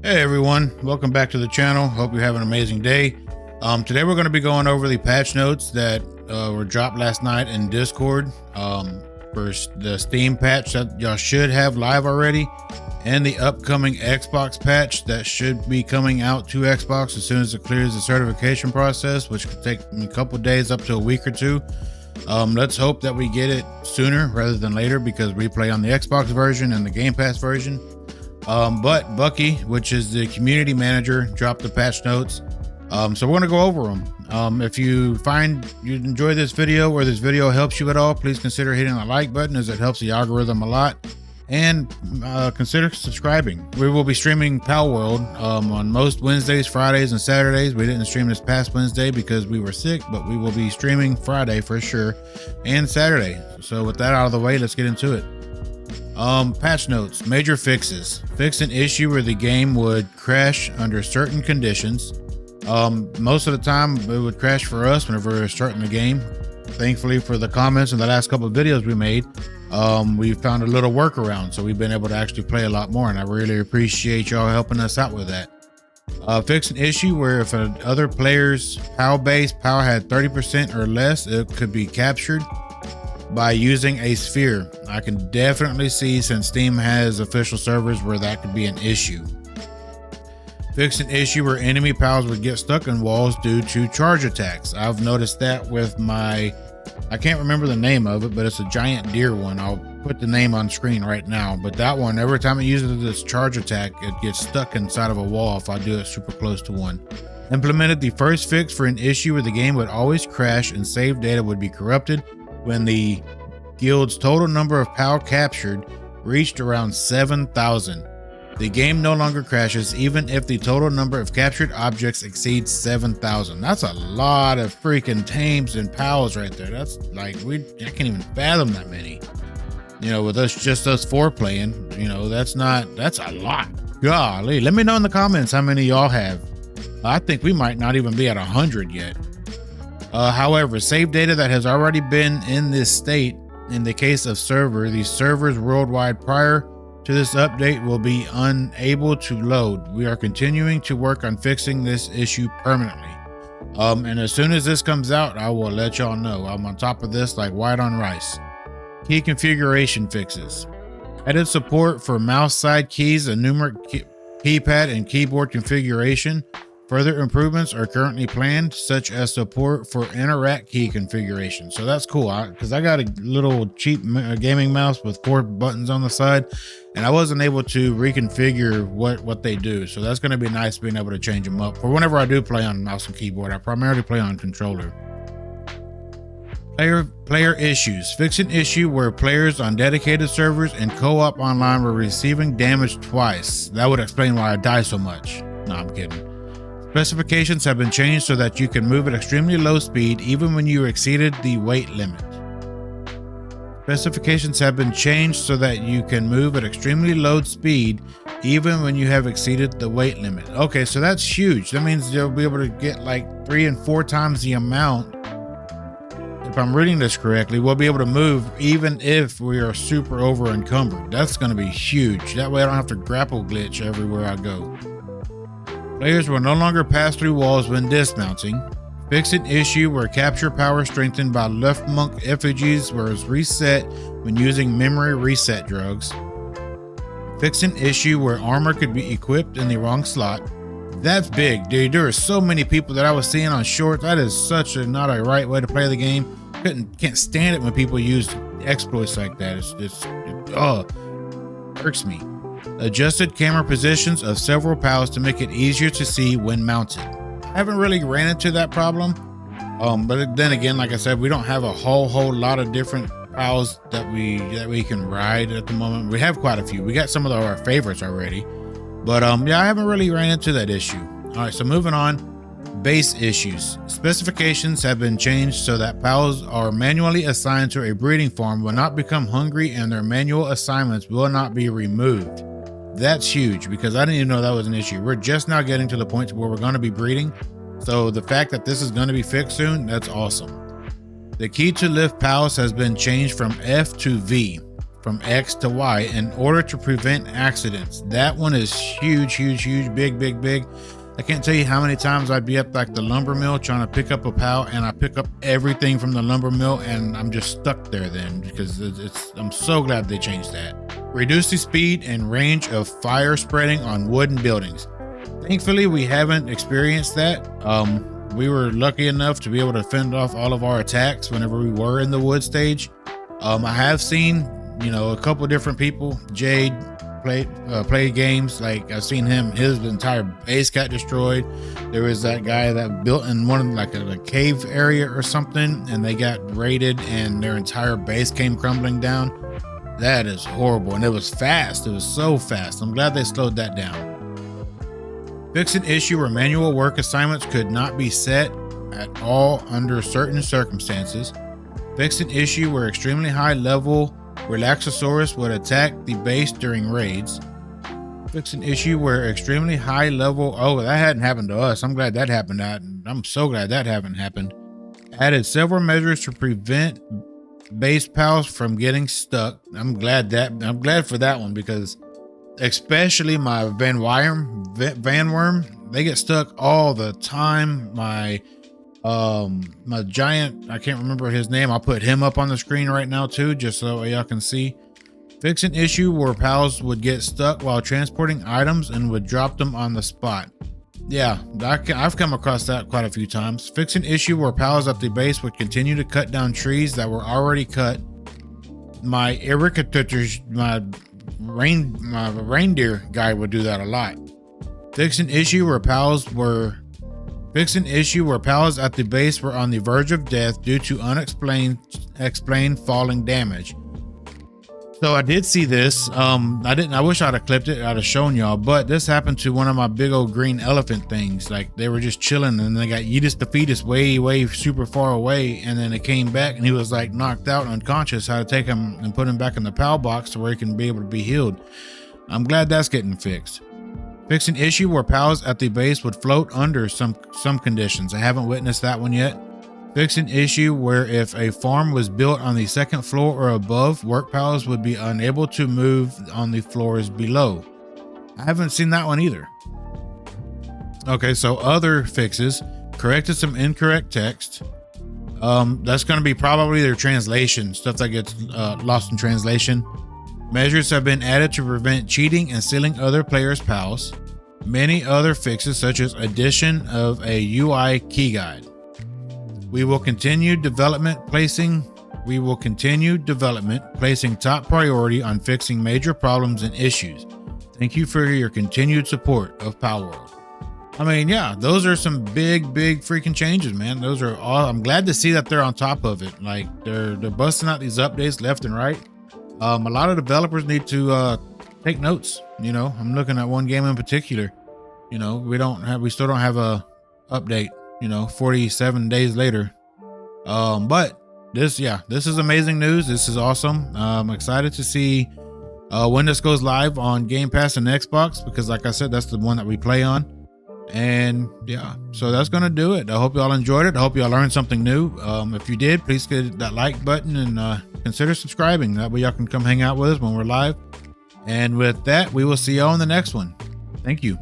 Hey everyone, welcome back to the channel. Hope you have an amazing day. Today we're going to be going over the patch notes that were dropped last night in Discord for the Steam patch that y'all should have live already, and the upcoming Xbox patch that should be coming out to Xbox as soon as it clears the certification process, which could take a couple days up to a week or two. Let's hope that we get it sooner rather than later, because we play on the Xbox version and the Game Pass version. But Bucky, which is the community manager, dropped the patch notes. So we're going to go over them. If you find you enjoy this video or this video helps you at all, please consider hitting the like button, as it helps the algorithm a lot. And consider subscribing. We will be streaming Palworld on most Wednesdays, Fridays, and Saturdays. We didn't stream this past Wednesday because we were sick, but we will be streaming Friday for sure, and Saturday. So with that out of the way, let's get into it. Patch notes. Major fixes. Fix an issue where the game would crash under certain conditions. Most of the time it would crash for us whenever we're starting the game. Thankfully, for the comments in the last couple of videos we made, we found a little workaround, so we've been able to actually play a lot more, and I really appreciate y'all helping us out with that. Fix an issue where if other player's POW base POW had 30% or less, it could be captured by using a sphere. I can definitely see, since Steam has official servers, where that could be an issue. Fix an issue where enemy POWs would get stuck in walls due to charge attacks. I've noticed that with my, I can't remember the name of it, but it's a giant deer one. I'll put the name on screen right now. But that one, every time it uses this charge attack, it gets stuck inside of a wall if I do it super close to one. Implemented the first fix for an issue where the game would always crash and save data would be corrupted when the guild's total number of POW captured reached around 7,000. The game no longer crashes even if the total number of captured objects exceeds 7,000. That's a lot of freaking tames and POWs right there. That's like, I can't even fathom that many. You know, with us, just us four playing, you know, that's a lot. Golly, let me know in the comments how many y'all have. I think we might not even be at 100 yet. However, save data that has already been in this state, in the case of the servers worldwide prior to this update will be unable to load. We are continuing to work on fixing this issue permanently. And as soon as this comes out, I will let y'all know. I'm on top of this like white on rice. Key configuration fixes. Added support for mouse side keys and numeric keypad and keyboard configuration. Further improvements are currently planned, such as support for interact key configuration. So that's cool, because I got a little cheap gaming mouse with 4 buttons on the side, and I wasn't able to reconfigure what they do. So that's going to be nice being able to change them up. For whenever I do play on mouse and keyboard, I primarily play on controller. Player issues. Fix an issue where players on dedicated servers and co-op online were receiving damage twice. That would explain why I die so much. No, I'm kidding. Specifications have been changed so that you can move at extremely low speed even when you exceeded the weight limit. Specifications have been changed so that you can move at extremely low speed even when you have exceeded the weight limit. Okay, so that's huge. That means you'll be able to get like 3 and 4 times the amount. If I'm reading this correctly, we'll be able to move even if we are super over encumbered. That's going to be huge. That way I don't have to grapple glitch everywhere I go. Players will no longer pass through walls when dismounting. Fix an issue where capture power strengthened by left monk effigies was reset when using memory reset drugs. Fix an issue where armor could be equipped in the wrong slot. That's big, dude. There are so many people that I was seeing on shorts. That is such a not a right way to play the game. Can't stand it when people use exploits like that. It hurts me. Adjusted camera positions of several POWs to make it easier to see when mounted. I haven't really ran into that problem, but then again, like I said, we don't have a whole lot of different POWs that we can ride at the moment. We have quite a few. We got some of our favorites already, but yeah, I haven't really ran into that issue. All right, so moving on. Base issues. Specifications have been changed so that POWs are manually assigned to a breeding farm will not become hungry, and their manual assignments will not be removed. That's huge, because I didn't even know that was an issue. We're just now getting to the point where we're going to be breeding. So the fact that this is going to be fixed soon, that's awesome. The key to lift POWs has been changed from F to V. from X to Y in order to prevent accidents. That one is huge, huge, huge, big, big, big. I can't tell you how many times I'd be up like the lumber mill trying to pick up a PAL, and I pick up everything from the lumber mill and I'm just stuck there then, because I'm so glad they changed that. Reduce the speed and range of fire spreading on wooden buildings. Thankfully, we haven't experienced that. We were lucky enough to be able to fend off all of our attacks whenever we were in the wood stage. I have seen, a couple different people, Jade, play games. Like I've seen his entire base got destroyed. There was that guy that built in one of like a cave area or something, and they got raided and their entire base came crumbling down. That is horrible, and it was fast. It was so fast. I'm glad they slowed that down. Fix an issue where manual work assignments could not be set at all under certain circumstances. Fix an issue where extremely high level Relaxosaurus would attack the base during raids. Fix an issue where extremely high level, that hadn't happened to us. I'm glad that happened. I'm so glad that haven't happened. Added several measures to prevent base pals from getting stuck. I'm glad for that one, because especially my Van Worm, they get stuck all the time. My giant, I can't remember his name. I'll put him up on the screen right now too, just so y'all can see. Fix an issue where pals would get stuck while transporting items and would drop them on the spot. Yeah, I've come across that quite a few times. Fix an issue where pals at the base would continue to cut down trees that were already cut. My my reindeer guy would do that a lot. Fix an issue where pals at the base were on the verge of death due to unexplained falling damage. So I did see this. I wish I'd have clipped it. I'd have shown y'all, but this happened to one of my big old green elephant things. Like they were just chilling and they got Yeetus the fetus way super far away, and then it came back and he was like knocked out unconscious. I had to take him and put him back in the PAL box to where he can be able to be healed. I'm glad that's getting fixed. Fix an issue where pals at the base would float under some conditions. I haven't witnessed that one yet. Fix an issue where if a farm was built on the second floor or above, work pals would be unable to move on the floors below. I haven't seen that one either. Okay, so other fixes. Corrected some incorrect text. That's going to be probably their translation, stuff that gets lost in translation. Measures have been added to prevent cheating and stealing other players' pals. Many other fixes, such as addition of a UI key guide. We will continue development, placing top priority on fixing major problems and issues. Thank you for your continued support of Palworld. I mean, yeah, those are some big freaking changes, man. Those are all. I'm glad to see that they're on top of it. Like they're busting out these updates left and right. A lot of developers need to take notes. I'm looking at one game in particular. We still don't have a update. 47 days later. But this is amazing news. This is awesome. I'm excited to see when this goes live on Game Pass and Xbox, because like I said, that's the one that we play on. And yeah, so that's gonna do it. I hope y'all enjoyed it. I hope y'all learned something new. If you did, please hit that like button and consider subscribing. That way y'all can come hang out with us when we're live. And with that, we will see y'all in the next one. Thank you.